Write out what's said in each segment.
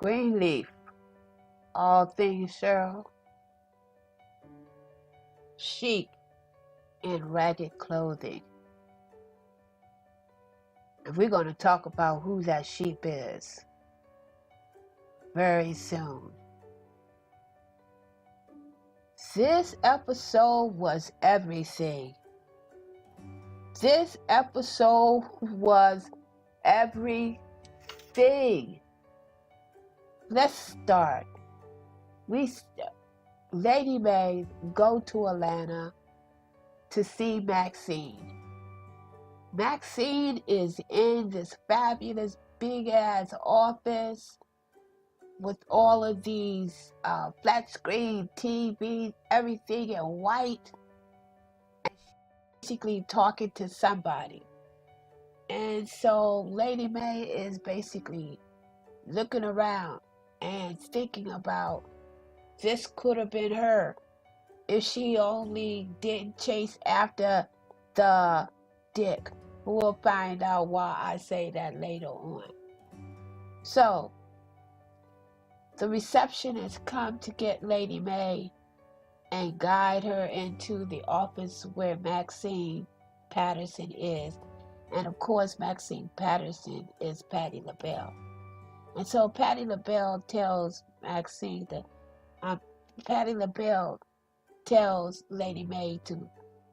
Greenleaf, all things Cheryl, chic in ragged clothing. And we're going to talk about who that sheep is very soon. This episode was everything. This episode was everything. Let's start. Lady Mae go to Atlanta to see Maxine. Maxine is in this fabulous big ass office with all of these flat screen TVs, everything in white, and basically talking to somebody. And so Lady Mae is basically looking around and thinking about this could have been her if she only didn't chase after the dick. We'll find out why I say that later on. So, the receptionist come to get Lady Mae and guide her into the office where Maxine Patterson is. And of course, Maxine Patterson is Patti LaBelle. And so Patti LaBelle tells Maxine that Patti LaBelle tells Lady Mae to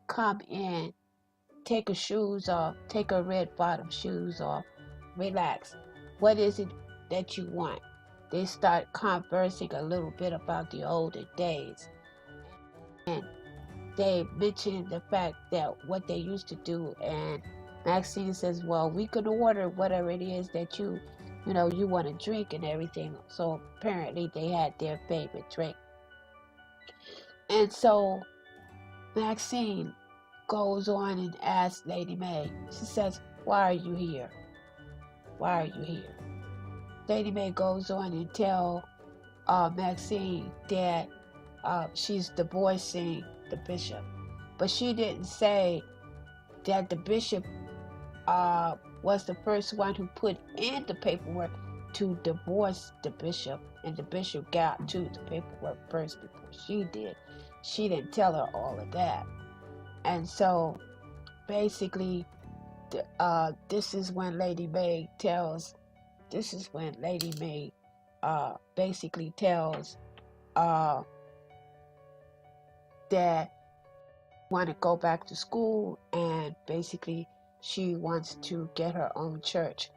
come in, take her shoes off, take her red bottom shoes off, relax. What is it that you want? They start conversing a little bit about the older days. And they mention the fact that what they used to do, and Maxine says, well, we could order whatever it is that you want to drink and everything. So apparently they had their favorite drink. And so Maxine goes on and asks Lady Mae, she says, why are you here? Why are you here? Lady Mae goes on and tell Maxine that she's divorcing the bishop. But she didn't say that the bishop was the first one who put in the paperwork to divorce the bishop, and the bishop got to the paperwork first before she did. She didn't tell her all of that. And so basically this is when Lady Mae basically tells that want to go back to school, and basically she wants to get her own church.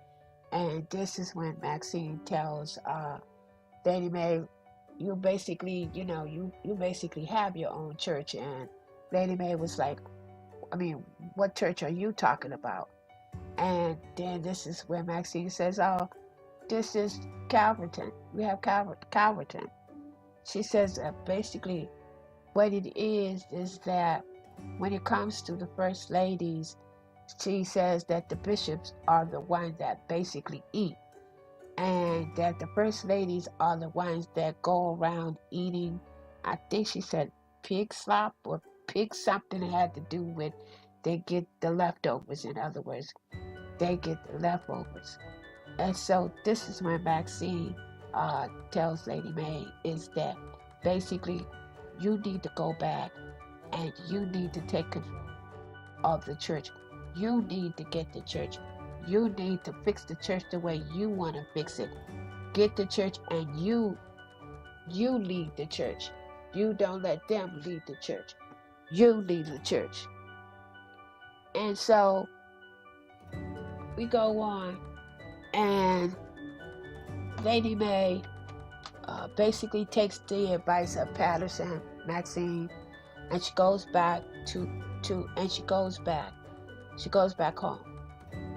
And this is when Maxine tells Lady Mae, you basically have your own church. And Lady Mae was like, I mean, what church are you talking about? And then this is where Maxine says, oh, this is Calverton. We have Calverton. She says basically what it is that when it comes to the first ladies, she says that the bishops are the ones that basically eat, and that the first ladies are the ones that go around eating, I think she said pig slop or pig something that had to do with they get the leftovers. In other words, they get the leftovers. And so this is when Maxine tells Lady Mae is that basically you need to go back and you need to take control of the church. You need to get the church. You need to fix the church the way you want to fix it. Get the church, and you lead the church. You don't let them lead the church. You lead the church. And so we go on, and Lady Mae basically takes the advice of Patterson, Maxine, and she goes back she goes back home.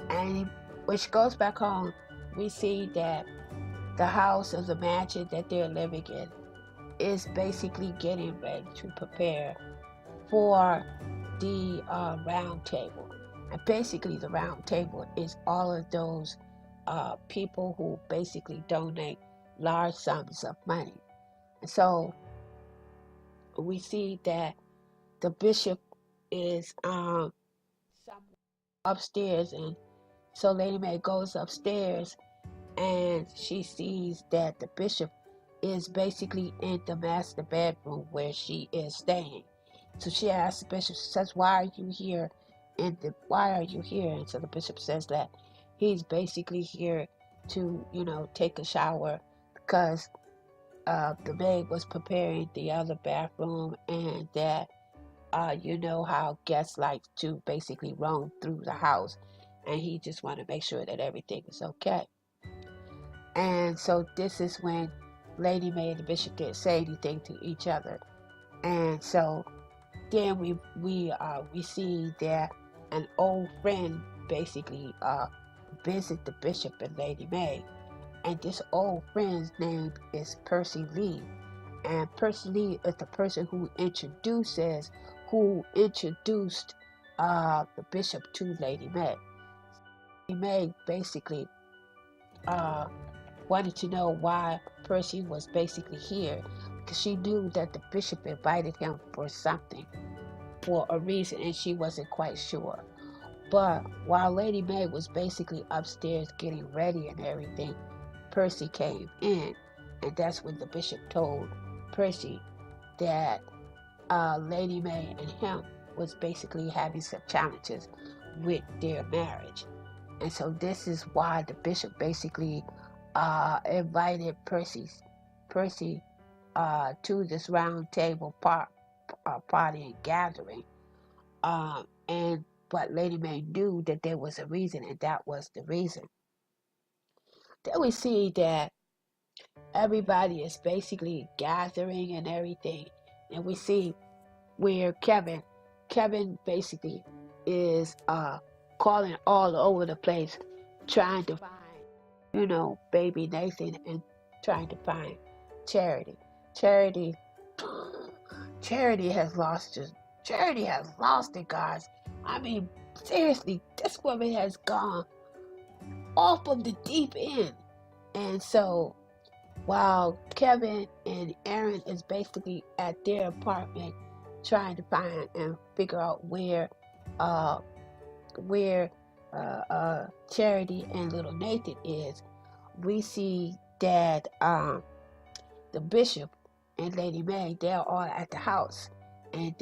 And when she goes back home, we see that the house or the mansion that they're living in is basically getting ready to prepare for the round table. And basically the round table is all of those people who basically donate large sums of money. And so we see that the bishop is upstairs, and so Lady Mae goes upstairs, and she sees that the bishop is basically in the master bedroom where she is staying. So she asks the bishop, she says, why are you here? Why are you here? And so the bishop says that he's basically here to, take a shower because the maid was preparing the other bathroom, and that you know how guests like to basically roam through the house, and he just want to make sure that everything is okay. And so this is when Lady May and the bishop didn't say anything to each other. And so then we see that an old friend basically visit the bishop and Lady May. And this old friend's name is Percy Lee. And Percy Lee is the person who introduced the bishop to Lady May. Lady May basically wanted to know why Percy was basically here, because she knew that the bishop invited him for something, for a reason, and she wasn't quite sure. But while Lady May was basically upstairs getting ready and everything, Percy came in, and that's when the bishop told Percy that Lady May and him was basically having some challenges with their marriage. And so this is why the bishop basically invited Percy to this round table party and gathering. But Lady May knew that there was a reason, and that was the reason. Then we see that everybody is basically gathering and everything, and we see where Kevin basically is calling all over the place, trying to find, baby Nathan, and trying to find Charity. Charity has lost it. Charity has lost it, guys. I mean, seriously, this woman has gone off of the deep end. And so, while Kevin and Aaron is basically at their apartment trying to find and figure out where Charity and little Nathan is, we see that the bishop and Lady May, they're all at the house, and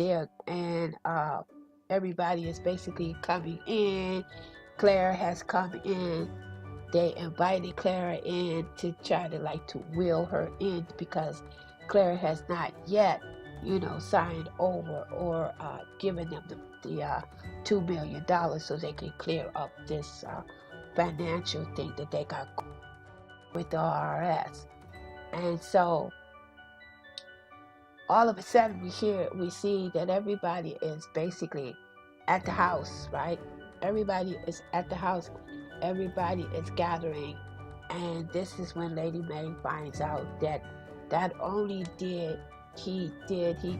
everybody is basically coming in. Clara has come in. They invited Clara in to try to will her in, because Clara has not yet, signed over or given them the $2 million so they can clear up this financial thing that they got with the IRS. And so all of a sudden we see that everybody is basically at the house, right? Everybody is at the house. Everybody is gathering. And this is when Lady May finds out that not only did he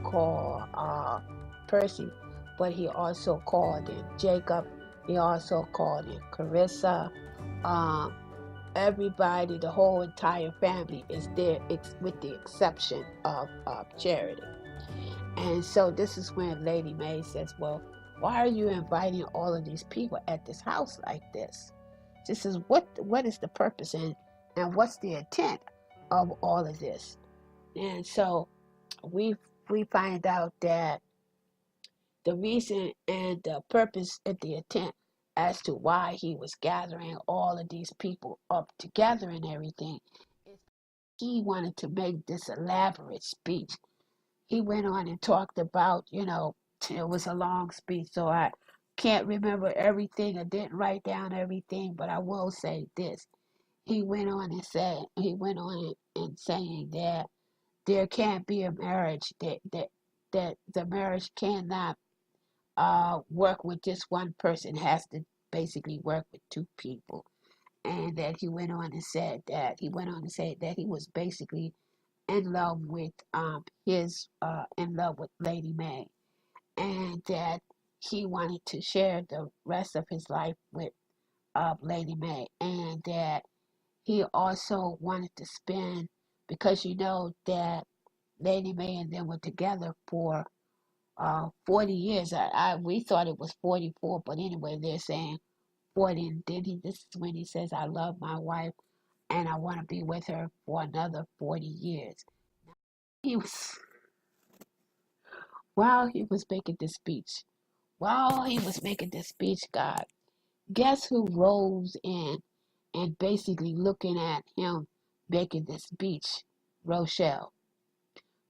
call Percy, but he also called in Jacob. He also called in Carissa. Everybody, the whole entire family is there, with the exception of Charity. And so this is when Lady May says, well, why are you inviting all of these people at this house like this? This is what is the purpose and what's the intent of all of this? And so we find out that the reason and the purpose and the intent as to why he was gathering all of these people up together and everything is he wanted to make this elaborate speech. He went on and talked about, it was a long speech, so I can't remember everything. I didn't write down everything, but I will say this. He went on and saying that there can't be a marriage, that the marriage cannot work with just one person, has to basically work with two people. And that he went on and say that he was basically in love with Lady May, and that he wanted to share the rest of his life with Lady May, and that he also wanted to spend, because that Lady May and them were together for 40 years. We thought it was 44, but anyway, they're saying 40. And then this is when he says, I love my wife. and I want to be with her for another 40 years. He was, while he was making this speech, God, guess who rose in and basically looking at him making this speech? Rochelle.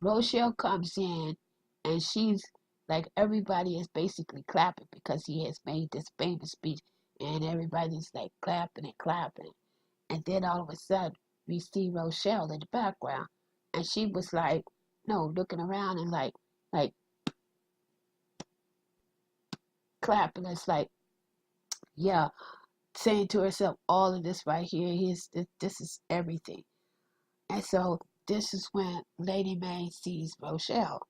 Rochelle comes in and she's like, everybody is basically clapping because he has made this famous speech, and everybody's like clapping and clapping. And then all of a sudden, we see Rochelle in the background, and she was like, no, looking around and like clapping. It's like, yeah, saying to herself, all of this right here, this is everything. And so this is when Lady Mae sees Rochelle,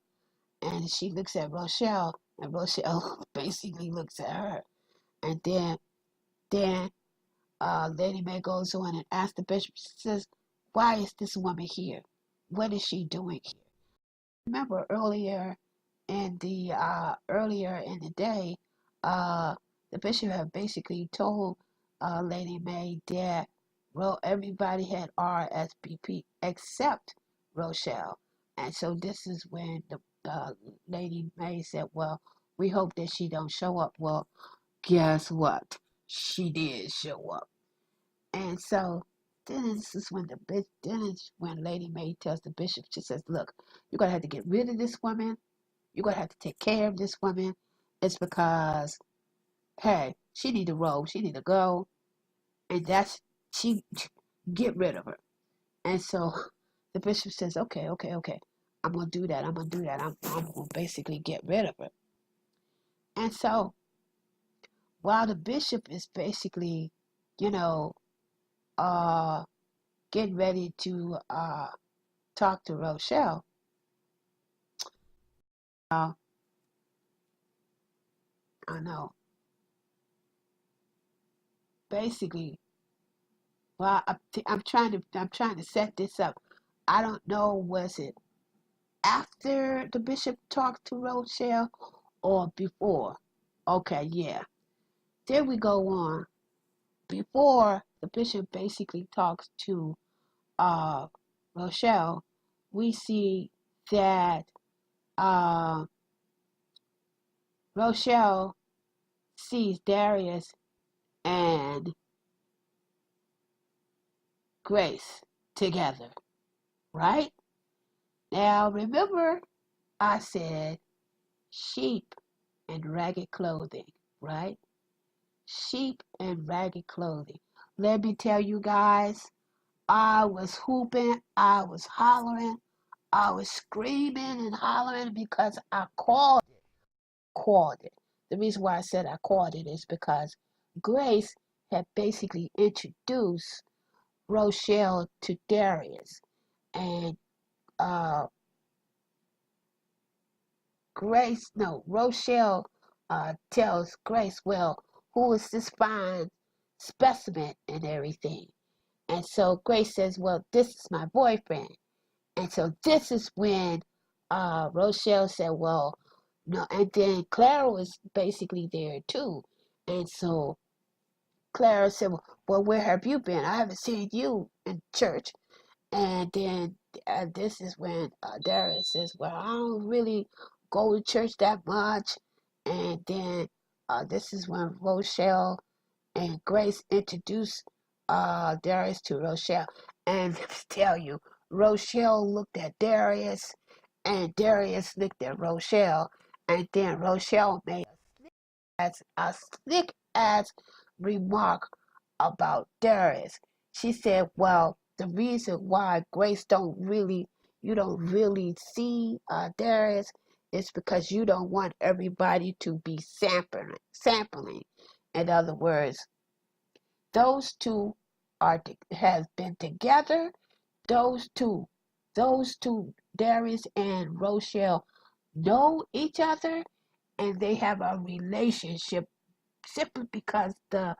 and she looks at Rochelle, and Rochelle basically looks at her. And then Lady Mae goes on and asks the bishop, she says, why is this woman here? What is she doing here? Remember earlier in the day, the bishop had basically told Lady Mae that everybody had RSVP except Rochelle, and so this is when the Lady Mae said, "Well, we hope that she don't show up." Well, guess what? She did show up, and so then this is when Lady Mae tells the bishop, she says, "Look, you're gonna have to get rid of this woman. You're gonna have to take care of this woman. It's because, hey, she need to roll. She need to go, and she get rid of her." And so the bishop says, "Okay, okay, okay. I'm gonna do that. I'm gonna basically get rid of her." And so while the bishop is basically, you know, uh, getting ready to talk to Rochelle, uh, I know, basically, well, I'm trying to set this up. I don't know, was it after the bishop talked to Rochelle or before? Okay, yeah. There we go on. Before the bishop basically talks to uh, Rochelle, we see that uh, Rochelle sees Darius and Grace together, right? Now, remember, I said sheep and ragged clothing, right? Sheep and ragged clothing. Let me tell you guys, I was hooping, I was hollering, I was screaming and hollering because I called it. The reason why I said I called it is because Grace had basically introduced Rochelle to Darius, and uh, Rochelle tells Grace, well, who is this fine specimen and everything? And so Grace says, well, this is my boyfriend. And so this is when Rochelle said, well, no, and then Clara was basically there too. And so Clara said, well, where have you been? I haven't seen you in church. And then this is when Darius says, well, I don't really go to church that much. And then this is when Rochelle and Grace introduced Darius to Rochelle. And let me tell you, Rochelle looked at Darius, and Darius looked at Rochelle, and then Rochelle made a slick ass remark about Darius. She said, well, the reason why Grace you don't really see Darius is because you don't want everybody to be sampling. In other words, those two have been together. Those two, Darius and Rochelle, know each other, and they have a relationship simply because the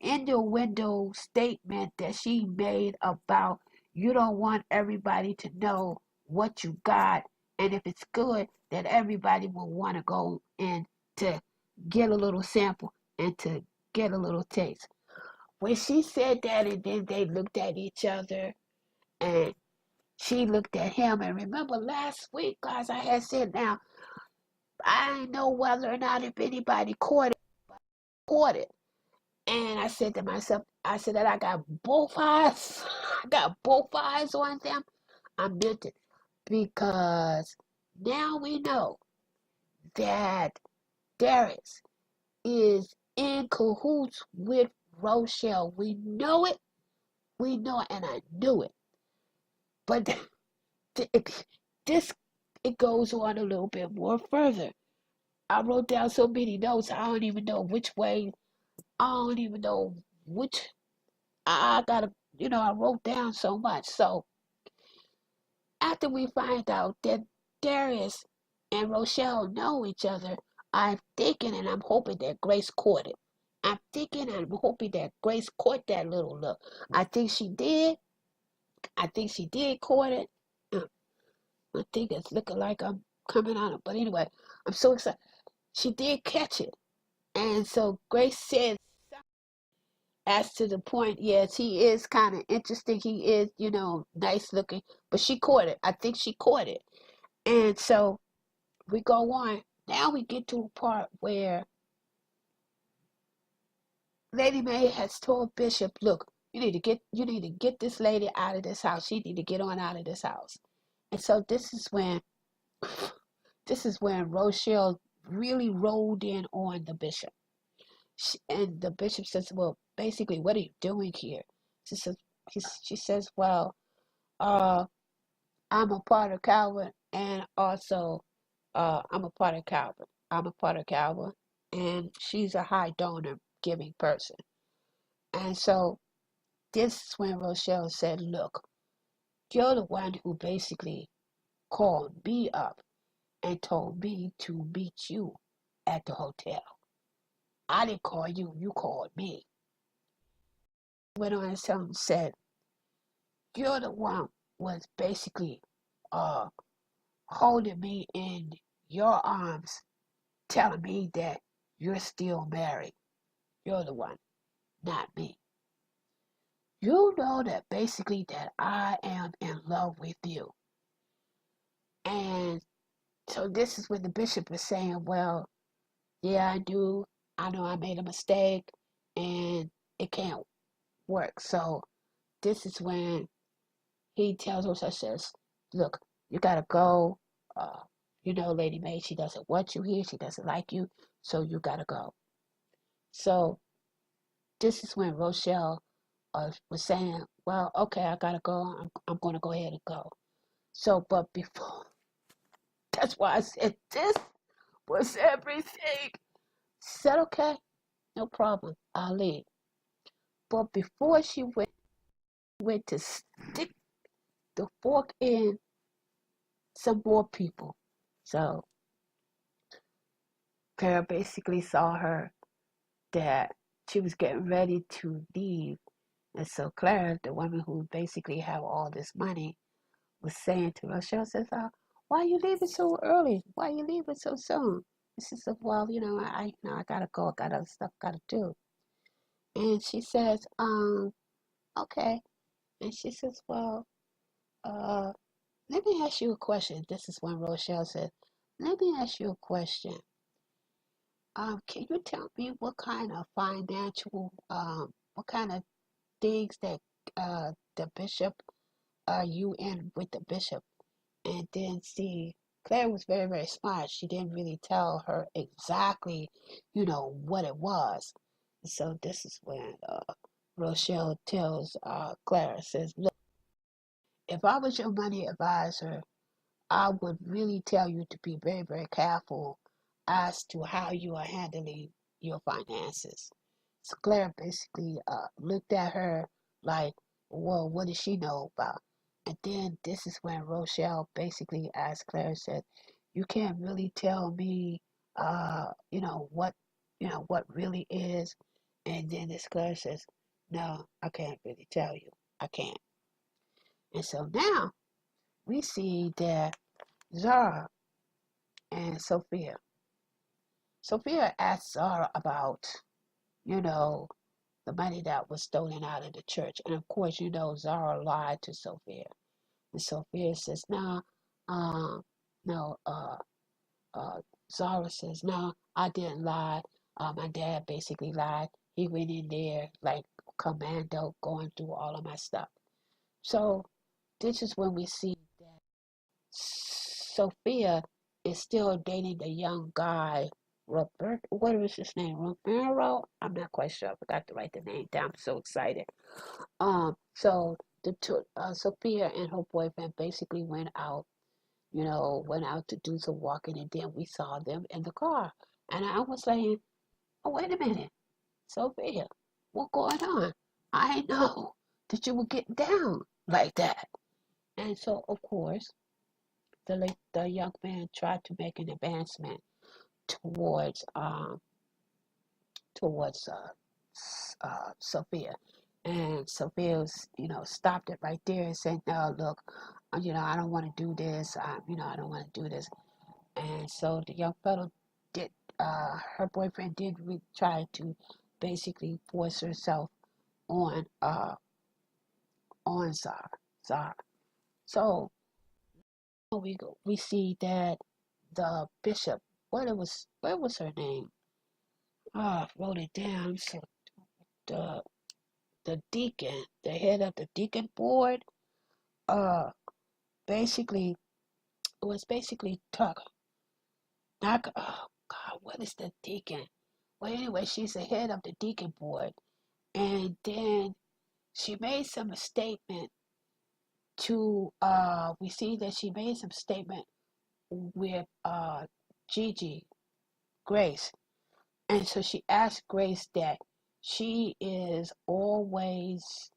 innuendo statement that she made about you don't want everybody to know what you got, and if it's good, that everybody will want to go in to get a little sample and to get a little taste. when she said that, and then they looked at each other, and she looked at him. And remember last week, guys, I had said, now, I didn't know whether or not if anybody caught it. And I said to myself, I said that I got both eyes. I got both eyes on them. I meant it. Because now we know that Darius is in cahoots with Rochelle. We know it. We know it, and I knew it. But this, it goes on a little bit more further. I wrote down so many notes, I don't even know which way, I don't even know which, I gotta, I wrote down so much. So after we find out that Darius and Rochelle know each other, I'm thinking and I'm hoping that Grace caught it. I'm thinking and I'm hoping that Grace caught that little look. I think she did. I think she did caught it. I think it's looking like I'm coming on it. But anyway, I'm so excited. She did catch it. And so Grace said, as to the point, yes, he is kind of interesting. He is, nice looking. But she caught it. I think she caught it. And so we go on. Now we get to a part where Lady Mae has told Bishop, look, you need to get this lady out of this house. She need to get on out of this house. And so this is when Rochelle really rolled in on the bishop. And the bishop says, well, basically, what are you doing here? She says, well, I'm a part of Calvin, and also I'm a part of Calvin. I'm a part of Calvin, and she's a high donor giving person. And so this is when Rochelle said, look, you're the one who basically called me up and told me to meet you at the hotel. I didn't call you, you called me. Went on and said, you're the one was basically holding me in your arms, telling me that you're still married. You're the one, not me. You know that basically that I am in love with you. And so this is when the bishop is saying, well, yeah, I do. I know I made a mistake and it can't work. So this is when he tells her, says, look, you gotta go. Lady Mae, she doesn't want you here. She doesn't like you. So you gotta go. So this is when Rochelle was saying, well, okay, I gotta go. I'm gonna go ahead and go. So, but before, that's why I said this was everything. She said, okay, no problem. I'll leave. But before she went to stick the fork in some more people. So Clara basically saw her that she was getting ready to leave. And so Clara, the woman who basically had all this money, was saying to Rochelle, says, why are you leaving so early? Why are you leaving so soon? And she said, well, I gotta go. I got other stuff I gotta do. And she says, okay. And she says, well, let me ask you a question. This is when Rochelle said, let me ask you a question. Can you tell me what kind of financial, what kind of things that the bishop, you in with the bishop? And then see, Claire was very, very smart. She didn't really tell her exactly, what it was. So this is when Rochelle tells Claire, says, look, if I was your money advisor, I would really tell you to be very, very careful as to how you are handling your finances. So Claire basically looked at her like, well, what does she know about? And then this is when Rochelle basically asked Claire, said, you can't really tell me, what really is. And then this Claire says, no, I can't really tell you. I can't. And so now we see that Zara and Sophia. Sophia asked Zara about, the money that was stolen out of the church. And of course, you know, Zara lied to Sophia. And Sophia says, no, no, Zara says, no, I didn't lie. My dad basically lied. He went in there like commando going through all of my stuff. So this is when we see that Sophia is still dating the young guy, Robert. What was his name? Romero? I'm not quite sure. I forgot to write the name down. I'm so excited. So Sophia and her boyfriend basically went out, you know, went out to do some walking, and then we saw them in the car. And I was saying, oh, wait a minute, Sophia, what's going on? I didn't know that you were getting down like that. And so, of course, the young man tried to make an advancement towards towards Sophia. And Sophia, you know, stopped it right there and said, no, look, you know, I don't want to do this. You know, I don't want to do this. And so the young fellow did, her boyfriend did try to basically force herself on, on Zara. So we see that the bishop, what was her name? I wrote it down. So the deacon, the head of the deacon board, basically was basically Tucker. Not, oh God, what is the deacon? Well, anyway, she's the head of the deacon board, and then she made some statement to. We see that she made some statement with Gigi Grace, and so she asked Grace that she is always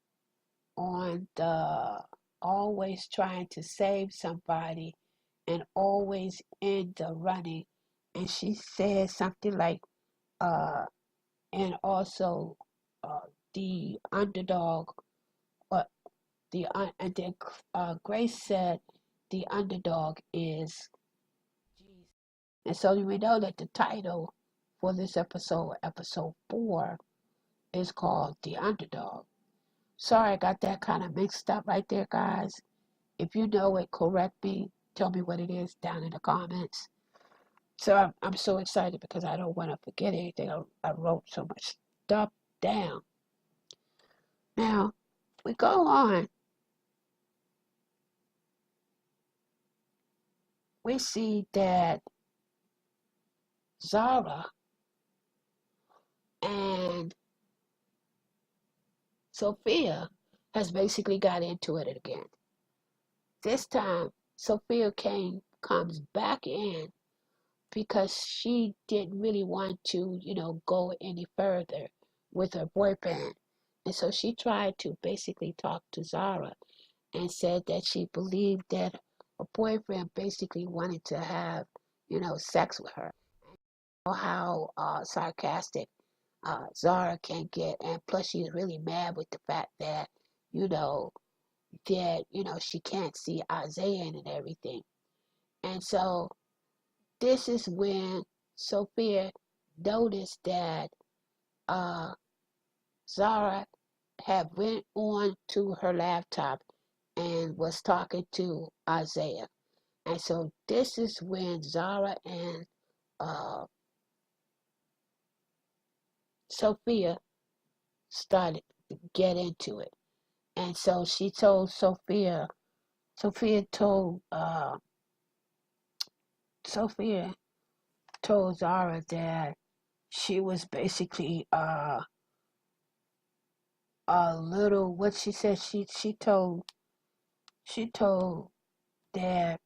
trying to save somebody and always in the running. And she said something like, and also the underdog, uh, and then Grace said the underdog is Jesus. And so we know that the title for this episode 4, is called The Underdog. Sorry, I got that kind of mixed up right there, guys. If you know it, correct me. Tell me what it is down in the comments. So I'm so excited because I don't want to forget anything. I wrote so much stuff down. Now, we go on. We see that Zara and Sophia has basically got into it again. This time, Sophia comes back in because she didn't really want to, you know, go any further with her boyfriend. And so she tried to basically talk to Zara and said that she believed that her boyfriend basically wanted to have, you know, sex with her. You know how sarcastic Zara can get, and plus she's really mad with the fact that, you know, she can't see Isaiah and everything. And so this is when Sophia noticed that Zara had went on to her laptop and was talking to Isaiah. And so this is when Zara and Sophia started to get into it. And so she told Sophia told Zara that she was basically a little, what she said, she told that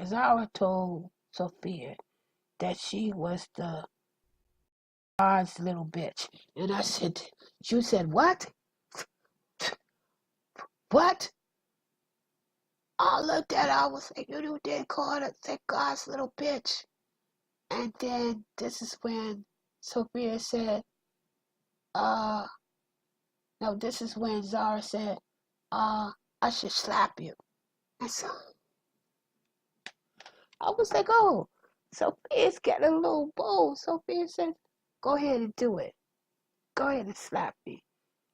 Zara told Sophia that she was the God's little bitch. And I said, you said what? What? I looked at her, I was like, you didn't call her God's little bitch. And then this is when Sophia said, no, this is when Zara said, I should slap you. And so I was like, oh, Sophia's getting a little bold. Sophia said, go ahead and do it. Go ahead and slap me.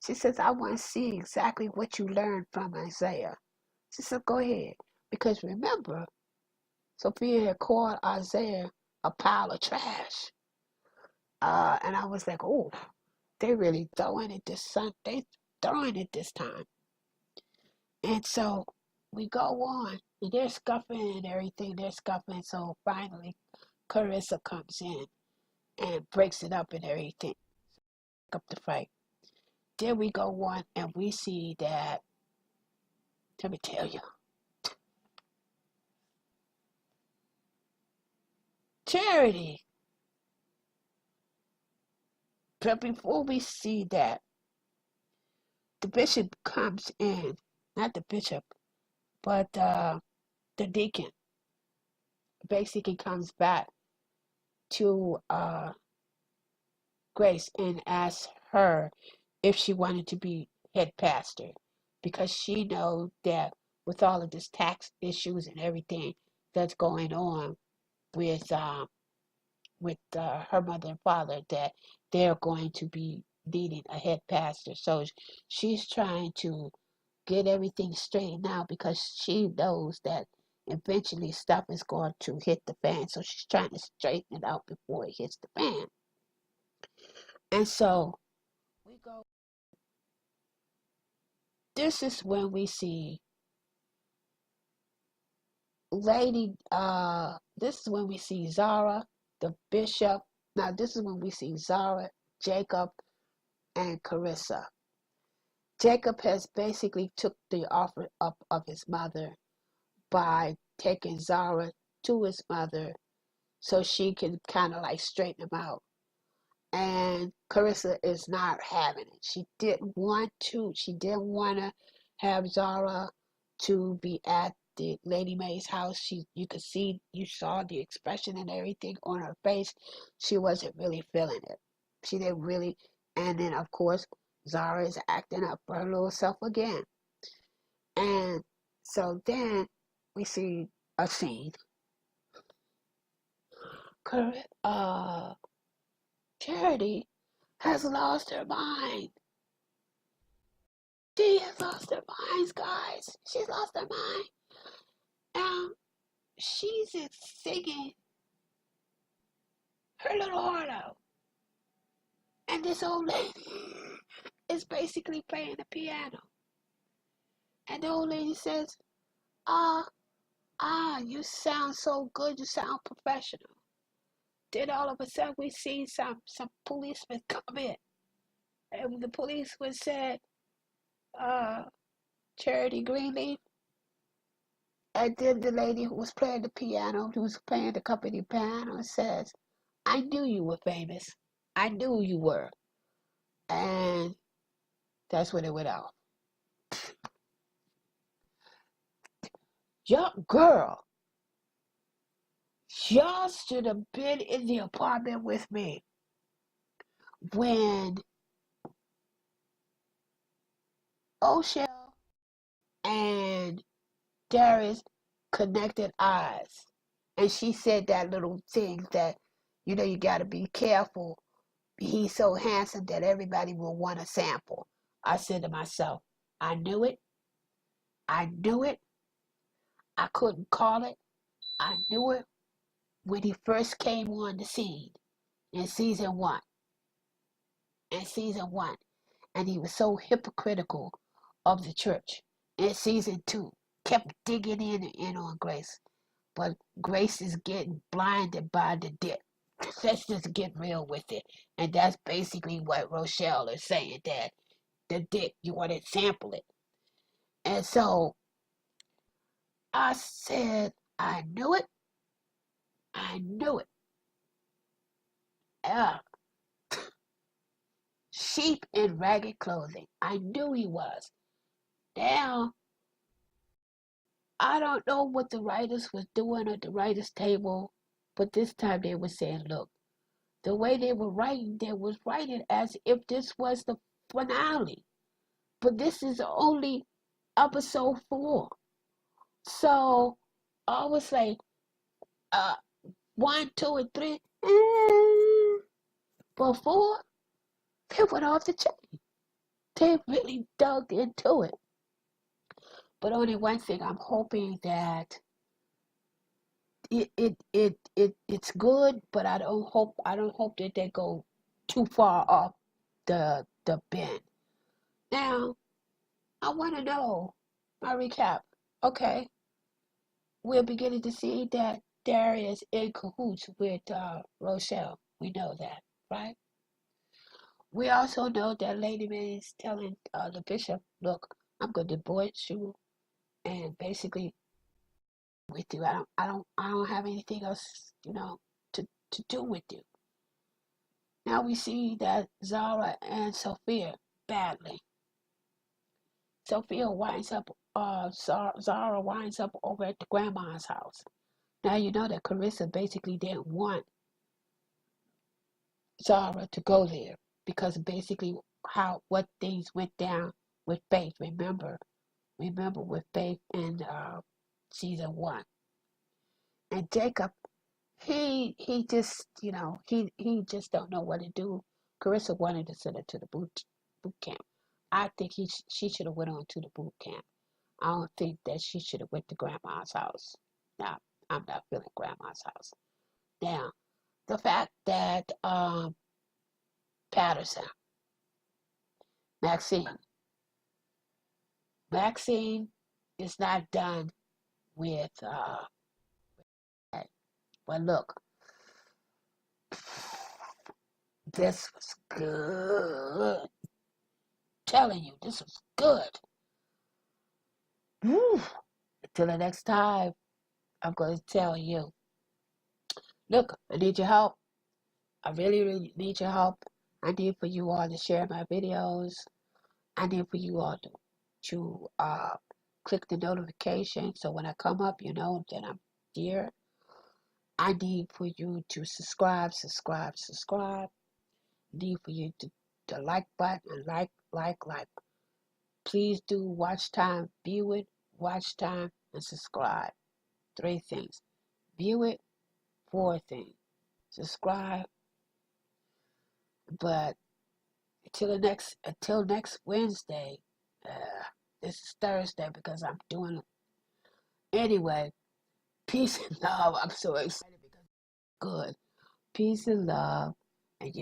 She says, I want to see exactly what you learned from Isaiah. She said, go ahead. Because remember, Sophia had called Isaiah a pile of trash. And I was like, oh, they really throwing it they throwing it this time. And so we go on, and they're scuffing and everything. They're scuffing. So finally, Carissa comes in and breaks it up and everything. Up the fight. Then we go on, and we see that, let me tell you, Charity. But before we see that, the bishop comes in, not the bishop, but the deacon basically comes back to Grace and asks her if she wanted to be head pastor, because she knows that with all of this tax issues and everything that's going on with her mother and father, that they're going to be needing a head pastor. So she's trying to get everything straightened out, because she knows that eventually stuff is going to hit the fan. So she's trying to straighten it out before it hits the fan. And so we go. This is when we see this is when we see Zara, the bishop. Now this is when we see Zara, Jacob, and Carissa. Jacob has basically took the offer up of his mother by taking Zara to his mother so she can kind of like straighten him out. And Carissa is not having it. She didn't want to have Zara to be at the Lady May's house. You saw the expression and everything on her face. She wasn't really feeling it. She didn't really. And then of course Zara is acting up for her little self again. And so then we see a scene. Charity has lost her mind. She has lost her mind, guys. She's lost her mind. She's singing her little heart out. And this old lady is basically playing the piano. And the old lady says, you sound so good. You sound professional. Then all of a sudden we see some policemen come in. And the policeman said, Charity Greenleaf. And then the lady who was playing the piano, who was playing the company piano, says, I knew you were famous. I knew you were. And that's when it went off. Young girl, y'all should have been in the apartment with me when O'Shell and Darius connected eyes. And she said that little thing that, you got to be careful. He's so handsome that everybody will want a sample. I said to myself, I knew it. I knew it. I couldn't call it. I knew it when he first came on the scene in season 1. And he was so hypocritical of the church. In season 2, kept digging in on Grace. But Grace is getting blinded by the dick. Let's just get real with it. And that's basically what Rochelle is saying, that the dick, you want to sample it. And so I said, I knew it. I knew it. Sheep in ragged clothing. I knew he was. Now, I don't know what the writers was doing at the writers' table, but this time they were saying, look, the way they was writing as if this was the finale. But this is only episode 4. So I was like, 1, 2, and 3. But 4, they went off the chain. They really dug into it. But only one thing, I'm hoping that it's good, but I don't hope that they go too far off the bend. Now, I want to know my recap. Okay, we're beginning to see that Darius in cahoots with Rochelle. We know that, right? We also know that Lady Mae is telling the bishop, "Look, I'm going to divorce you, and basically with you. I don't have anything else, to do with you." Now we see that Zara and Sophia badly. Sophia winds up, Zara winds up over at the grandma's house. Now you know that Carissa basically didn't want Zara to go there because basically what things went down with Faith. Remember with Faith in season 1. And Jacob, he just he just don't know what to do. Carissa wanted to send her to the boot camp. I think she should have went on to the boot camp. I don't think that she should have went to grandma's house. Now, I'm not feeling grandma's house. Now, the fact that Patterson, Maxine, Maxine is not done with well, look, this was good. Telling you, this was good. Whew. Until the next time, I'm going to tell you, look, I need your help. I really, really need your help. I need for you all to share my videos. I need for you all to click the notification so when I come up, you know that I'm here. I need for you to subscribe. I need for you to the like button, like. Please do watch time, view it, watch time, and subscribe. 3 things. View it, 4 things. Subscribe. But until next Wednesday, this is Thursday because I'm doing it. Anyway, peace and love. I'm so excited because it's good. Peace and love. And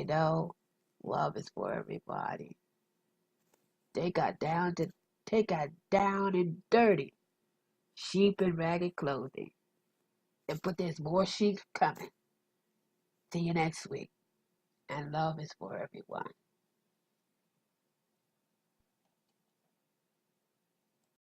love is for everybody. They got down and dirty. Sheep in ragged clothing. But there's more sheep coming. See you next week. And love is for everyone.